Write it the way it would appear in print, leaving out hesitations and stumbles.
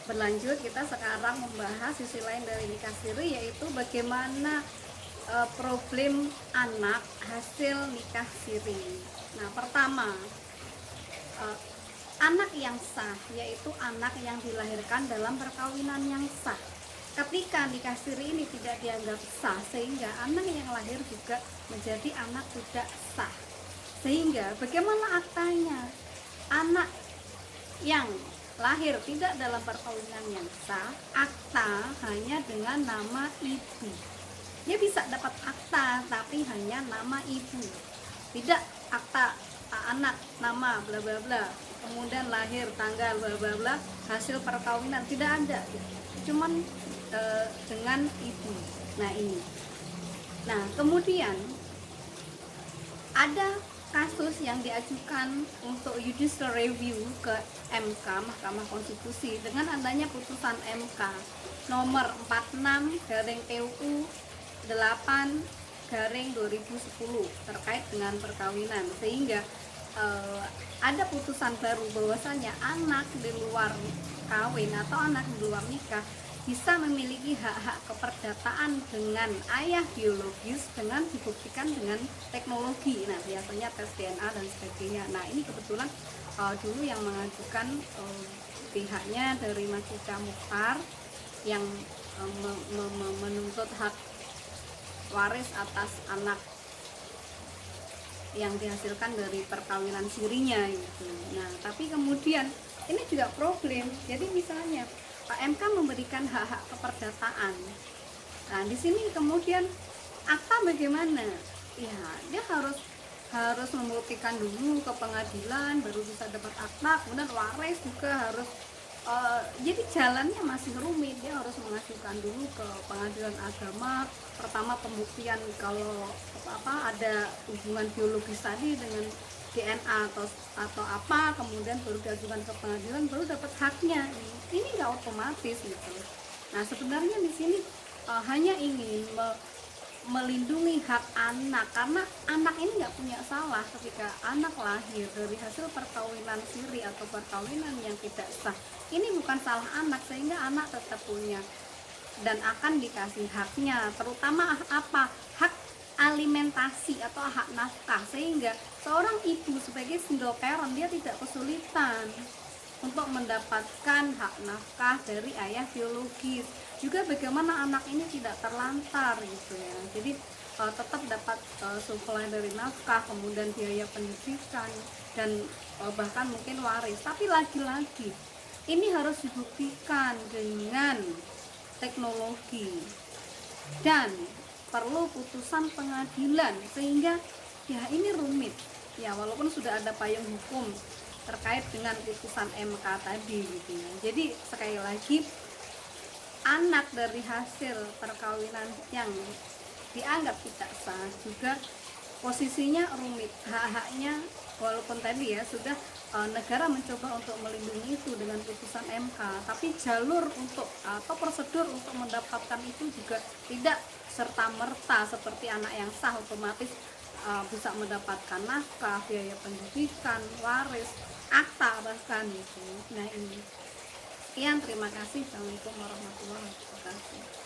Berlanjut, kita sekarang membahas sisi lain dari nikah siri, yaitu bagaimana problem anak hasil nikah siri. Nah, pertama, eh, anak yang sah yaitu anak yang dilahirkan dalam perkawinan yang sah. Ketika nikah siri ini tidak dianggap sah, sehingga anak yang lahir juga menjadi anak tidak sah. Sehingga bagaimana aktanya? Anak yang lahir tidak dalam perkawinan yang sah, akta hanya dengan nama ibu. Dia bisa dapat akta tapi hanya nama ibu, tidak akta anak nama bla bla bla, kemudian lahir tanggal bla bla bla, hasil perkawinan tidak ada, cuman dengan ibu. Nah ini, nah kemudian ada kasus yang diajukan untuk judicial review ke MK, Mahkamah Konstitusi, dengan adanya putusan MK nomor 46/PUU 8/2010 terkait dengan perkawinan, sehingga ada putusan baru bahwasanya anak di luar kawin atau anak di luar nikah bisa memiliki hak-hak keperdataan dengan ayah biologis dengan dibuktikan dengan teknologi. Nah, biasanya tes DNA dan sebagainya. Nah, ini kebetulan dulu yang mengajukan pihaknya dari Majikan Mukhtar yang menuntut hak waris atas anak yang dihasilkan dari perkawinan sirinya gitu. Nah, tapi kemudian ini juga problem. Jadi misalnya Pak MK memberikan hak-hak keperdataan. Nah, di sini kemudian akta bagaimana? Ya, dia harus membuktikan dulu ke pengadilan baru bisa dapat akta, kemudian waris juga harus jadi jalannya masih rumit. Dia harus mengajukan dulu ke pengadilan agama, pertama pembuktian kalau ada hubungan biologis tadi dengan DNA atau apa, kemudian baru diajukan ke pengadilan baru dapat haknya. Ini nggak otomatis gitu. Nah, sebenarnya di sini hanya ingin melindungi hak anak, karena anak ini nggak punya salah ketika anak lahir dari hasil perkawinan siri atau perkawinan yang tidak sah. Ini bukan salah anak, sehingga anak tetap punya dan akan dikasih haknya, terutama apa? Hak alimentasi atau hak nafkah, sehingga seorang ibu sebagai single parent dia tidak kesulitan untuk mendapatkan hak nafkah dari ayah biologis. Juga bagaimana anak ini tidak terlantar gitu ya. Jadi tetap dapat suplai dari nafkah, kemudian biaya pendidikan dan bahkan mungkin waris. Tapi lagi-lagi ini harus dibuktikan dengan teknologi dan perlu putusan pengadilan, sehingga ya ini rumit ya, walaupun sudah ada payung hukum terkait dengan putusan MK tadi gitu ya. Jadi sekali lagi, anak dari hasil perkawinan yang dianggap tidak sah juga posisinya rumit, hak-haknya walaupun tadi ya sudah negara mencoba untuk melindungi itu dengan putusan MK, tapi jalur untuk atau prosedur untuk mendapatkan itu juga tidak serta merta seperti anak yang sah otomatis bisa mendapatkan nafkah, biaya pendidikan, waris, akta bahkan itu. Nah ini sekian, terima kasih. Assalamualaikum warahmatullahi wabarakatuh.